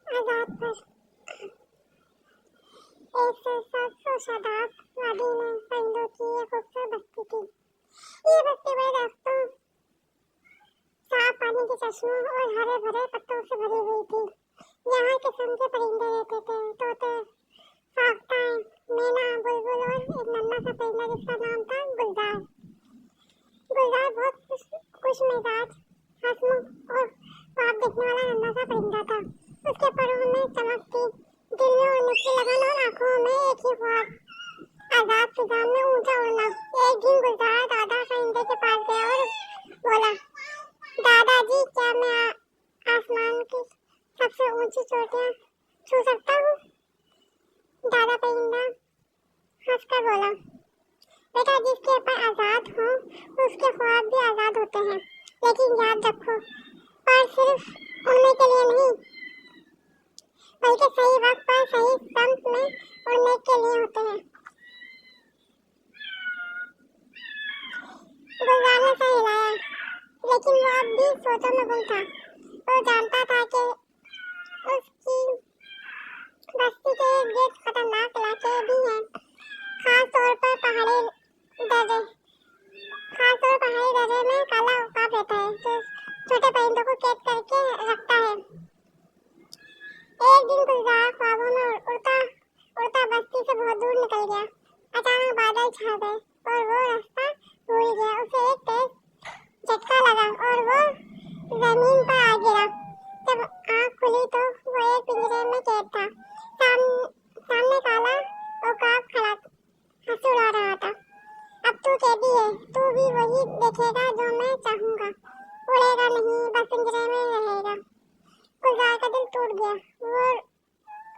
आजाद पर 107 वादी में परिंदों की एक खूबसूरत बस्ती थी। ये बस्ती बड़े दरख्तों, साफ पानी के चश्मों और हरे भरे पत्तों से भरी हुई थी। यहाँ किस्म के परिंदे रहते थे, तोते, फाख्ताएं, मैना, बुलबुल और एक नन्हा सा परिंदा जिसका नाम था गुलजार। गुलजार बहुत खुश मिजाज, हंसमुख और ख्वाब देखने वाला नन्हा सा परिंदा था। उसके परों में चमक थी, दिल में उड़ने की लगन और आंखों में एक ही ख्वाब, आजाद फिजा में ऊंचा उड़ना। एक दिन गुलजार दादा परिंदे के पास गया और बोला, दादाजी, क्या मैं आसमान की सबसे ऊंची चोटियां छू सकता हूँ? दादा परिंदा हंसकर बोला, बेटा, जिसके पर आजाद हो उसके ख्वाब भी आजाद होते हैं, लेकिन याद रखो, पर सिर्फ उड़ने के लिए नहीं, बल्कि सही वक्त पर सही समत में उड़ने के लिए होते हैं। गुलजार ने सर हिलाया, लेकिन वो अब भी सोचों में गुम था। वो जानता था कि उसकी बस्ती के इर्द-गिर्द खतरनाक इलाके भी हैं, खास तौर पर पहाड़ी दर्रे में काला उकाब रहता है जो छोटे परिंदों को कैद करके रखता है। एक दिन गुलजार ख्वाबों में उड़ता उड़ता बस्ती से बहुत दूर निकल गया। अचानक बादल छा गए और वो रास्ता भूल गया। उसे एक तेज झटका लगा और वो जमीन पर आ गिरा। जब आँख खुली तो वो एक पिंजरे में कैद था। सामने काला उकाब खड़ा हंसी उड़ा रहा था। अब तू कैदी है, तू भी वही देखेगा जो मैं चाहूंगा, उड़ेगा नहीं, बस पिंजरे में रहेगा। गुलजार का दिल टूट गया। वो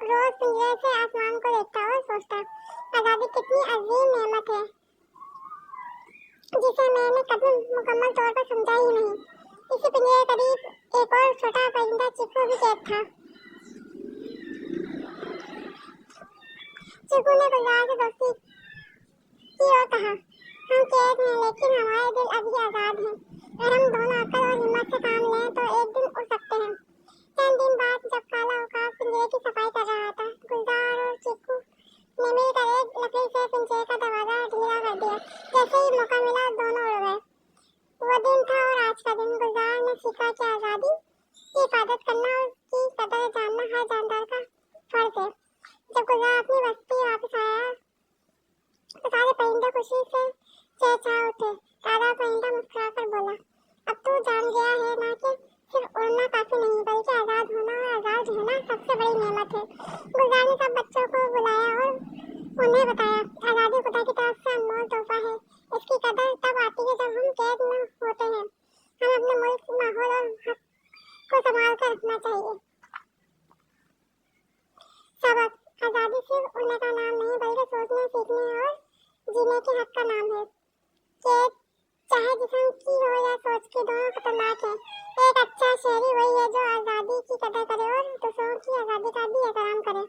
रोज पिंजरे से आसमान को देखता और सोचता, आजादी कितनी अजीम नेमत है जिसे मैंने कभी मुकम्मल तौर पर समझा ही नहीं। इसी पिंजरे के करीब एक और छोटा परिंदा चीकू भी कैद था। चीकू ने गुलजार से दोस्ती की और कहा, हम कैद हैं लेकिन हमारे दिल अभी आजाद हैं। अगर हम दोनों अकल और हिम्मत से काम लें तो एक दिन उड़ सकते हैं। चंद दिन बाद जब काला उकाब पिंजरे की सफाई कर रहा था, गुलजार और चीकू ने मिलकर एक लकड़ी से पिंजरे का दरवाजा ढीला कर दिया। जैसे ही मौका मिला दोनों उड़ गए। वो दिन था और आज का दिन। गुलजार ने सीखा कि आजादी की हिफाजत करना और उसकी कदर जानना हर जानदार का फर्ज है। जब गुलजार अपनी बस्ती वापस आया तो सारे परिंदे खुशी से चहचहा उठे। दादा परिंदा मुस्कुराकर बोला, अब तू जान गया है ना कि सिर्फ उड़ना काफी नहीं, बल्कि आजाद होना और आजाद रहना सबसे बड़ी नेमत है। गुलजार ने सब बच्चों को बुलाया और उन्हें बताया, आजादी खुदा की तरफ से अनमोल तोहफा है। इसकी कदर तब आती है जब हम कैद न होते हैं। हमें अपने मुल्क, माहौल और हक को संभाल कर रखना चाहिए। सबक, आजादी सिर्फ उड़ने का नाम नहीं, बल्कि सोचने, सीखने और जीने के हक का नाम है। कैद चाहे जिस्म की हो या सोच की, दोनों खतरनाक है। एक अच्छा शहरी वही है जो आजादी की कदर करे और दूसरों की आजादी का भी एहतराम करे।